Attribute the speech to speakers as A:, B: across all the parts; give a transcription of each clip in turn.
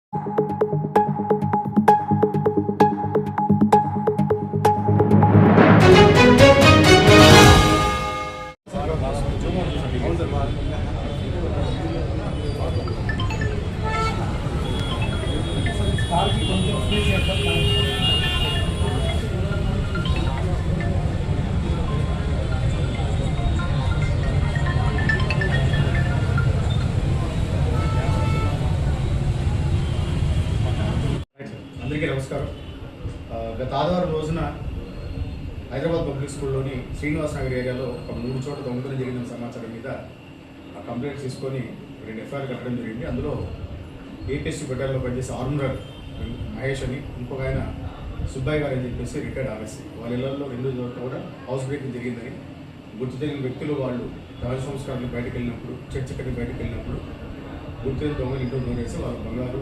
A: అందరికీ నమస్కారం. గత ఆదివారం రోజున హైదరాబాద్ పబ్లిక్ స్కూల్లోని శ్రీనివాస్ నగర్ ఏరియాలో ఒక 3 చోట్ల దొంగతనం జరిగిన సమాచారం మీద కంప్లైంట్ తీసుకొని 2 ఎఫ్ఐఆర్ కట్టడం జరిగింది. అందులో ఏపీఎస్సీ బెటాలియన్లో పనిచేసే ఆర్మరర్ మహేష్ అని, ఇంకొక ఆయన సుబ్బయ్య గారు అని చెప్పేసి రిటైర్డ్ ఆర్ఎస్సీ, వాళ్ళ ఇళ్లలో 2 చోట్ల కూడా హౌస్ బ్రేకింగ్ జరిగిందని గుర్తు తెలియని వ్యక్తులు వాళ్ళు దహన సంస్కారానికి బయటకు వెళ్ళినప్పుడు, చర్చకి బయటకు వెళ్ళినప్పుడు గుర్తు తెలియని దొంగలు ఇంట్లో దొంగేసి వాళ్ళ బంగారు,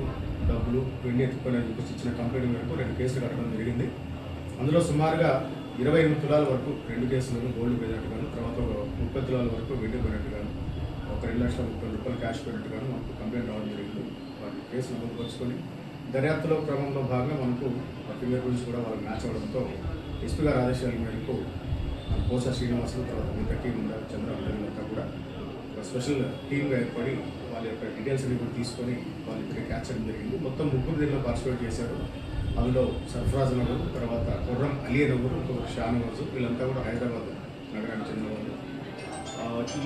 A: డబ్బులు, వెండి ఎత్తుకొని చెప్పేసి ఇచ్చిన కంప్లైంట్ మేరకు 2 కేసులు కట్టడం జరిగింది. అందులో సుమారుగా 28 తులాల వరకు 2 కేసులను గోల్డ్ పోయినట్టుగాను, తర్వాత 30 తులాల వరకు వెండి పోయినట్టుగాను, ఒక 2,30,000 క్యాష్ పోయినట్టుగాను మనకు కంప్లైంట్ రావడం జరిగింది. వాటి కేసు నమోదుపరుచుకొని దర్యాప్తులో క్రమంలో భాగంగా మనకు ఫింగర్ ప్రింట్స్ కూడా వాళ్ళకి మ్యాచ్ అవ్వడంతో ఎస్పీ గారి ఆదేశాల మేరకు కోసా శ్రీనివాసులు, తర్వాత మిగతా టీం చంద్ర అందరికంతా కూడా ఒక స్పెషల్ టీమ్గా ఏర్పడి వాళ్ళ యొక్క డీటెయిల్స్ అన్ని కూడా తీసుకొని వాళ్ళు ఇక్కడ క్యాచ్ చేయడం జరిగింది. మొత్తం 3 దీనిలో పార్టిసిపేట్ చేశారు. అందులో సర్ఫరాజ్ నగర్, తర్వాత కుర్రం అలీ నగర్, ఇంకొక షానవాజు, వీళ్ళంతా కూడా హైదరాబాద్ నగరానికి చెందిన వాళ్ళు.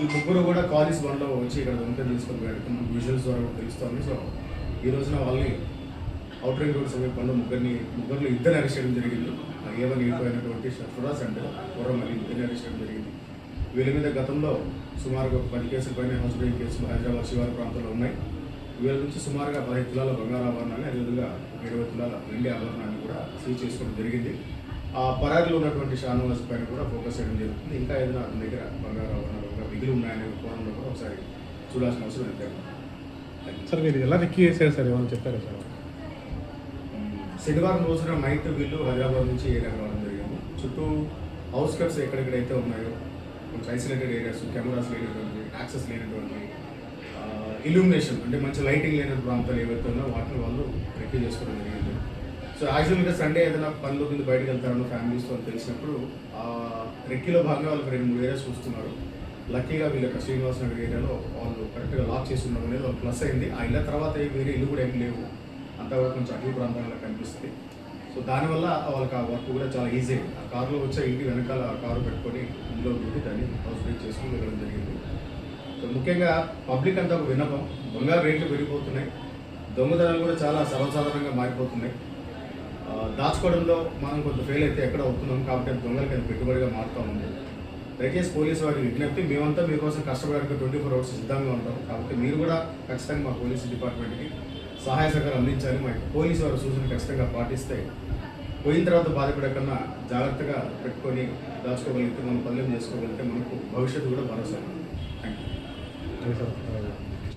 A: ఈ 3 కూడా కాలేజ్ 1లో వచ్చి ఇక్కడ దొంగతనం తీసుకొని పోయారు. మనకు విజువల్స్ ద్వారా కూడా తెలుస్తుంది. సో ఈ రోజున వాళ్ళని అవుటర్ రింగ్ రోడ్ సమీపంలో ముగ్గురు 2 అరెస్ట్ చేయడం జరిగింది. A1 A2 అయినటువంటి సర్ఫరాజ్ అండ్ కుర్రం అలీ 2 అరెస్ట్ చేయడం జరిగింది. వీళ్ళ మీద గతంలో సుమారుగా 10 కేసుల పైన హౌస్ బ్రేకింగ్ కేసులు హైదరాబాద్ శివారు ప్రాంతంలో ఉన్నాయి. వీళ్ళ నుంచి సుమారుగా 15 తులాల బంగారు ఆభరణాన్ని, అదేవిధంగా 20 తులాల వెండి ఆభరణాన్ని కూడా సీజ్ చేసుకోవడం జరిగింది. ఆ పరారీలో ఉన్నటువంటి షానవాజ్ పైన కూడా ఫోకస్ చేయడం జరుగుతుంది. ఇంకా ఏదైనా అతని దగ్గర బంగారు ఆభరణాలు ఇంకా మిగిలి ఉన్నాయనే కోణంలో కూడా ఒకసారి చూడాల్సిన అవసరం ఎంతైనా.
B: సార్ మీరు ఎలా రెక్కి చేశారు సార్, ఏమని చెప్పారు సార్?
A: శనివారం రోజున నైట్ వీళ్ళు హైదరాబాద్ నుంచి ఏరియాకి రావడం జరిగింది. చుట్టూ అవుట్స్కట్స్ ఎక్కడెక్కడైతే ఉన్నాయో కొంచెం ఐసోలేటెడ్ ఏరియాస్, కెమెరాస్ లేనటువంటి, యాక్సెస్ లేనటువంటి, ఇల్యూమినేషన్ అంటే మంచి లైటింగ్ లేనటువంటి ప్రాంతాలు ఏవైతే ఉన్నాయో వాటిని వాళ్ళు రెక్కి చేసుకోవడం జరిగింది. సో యాక్చువల్గా సండే ఏదైనా పనుల కింద బయటకు వెళ్తారన్న ఫ్యామిలీస్తో తెలిసినప్పుడు రెక్కిలో భాగంగా వాళ్ళకి 2-3 ఏరియాస్ చూస్తున్నారు. లక్కీగా వీళ్ళ యొక్క శ్రీనివాస్ నగర్ ఏరియాలో వాళ్ళు కరెక్ట్గా లాక్ చేసి ఉండడం అనేది వాళ్ళు ప్లస్ అయింది. ఆ ఇళ్ళ తర్వాత వేరే ఇల్లు కూడా ఏమి లేవు, అంతా కూడా కొంచెం అటవీ ప్రాంతాల్లో కనిపిస్తుంది. సో దానివల్ల వాళ్ళకి ఆ వర్క్ కూడా చాలా ఈజీ. ఆ కారులో వచ్చే ఇంటి వెనకాల ఆ కారు పెట్టుకొని ఇంట్లో దిగి దాన్ని హౌస్ బ్రేక్ చేసుకుని వెళ్ళడం జరిగింది. సో ముఖ్యంగా పబ్లిక్ అంతా ఒక విన్నపం, బంగారు రేట్లు పెరిగిపోతున్నాయి, దొంగతనాలు కూడా చాలా సర్వసాధారణంగా మారిపోతున్నాయి. దాచుకోవడంలో మనం కొంత ఫెయిల్ అయితే ఎక్కడ అవుతున్నాం కాబట్టి దొంగలకి అది పెట్టుబడిగా మారుతూ ఉంది. దయచేసి పోలీసు వారికి విజ్ఞప్తి, మేమంతా మీకోసం కష్టపడడానికి 24 hours సిద్ధంగా ఉంటాం. కాబట్టి మీరు కూడా ఖచ్చితంగా మా పోలీసు డిపార్ట్మెంట్కి సహాయ సహకారం అందించాలి. మా పోలీసు వారి సూచనలు ఖచ్చితంగా పాటిస్తే పోయిన తర్వాత బాధపడకన్నా జాగ్రత్తగా పెట్టుకొని దాచుకోగలిగితే, మనం పనులు చేసుకోగలిగితే మనకు భవిష్యత్తు కూడా భరోసా. Thank you.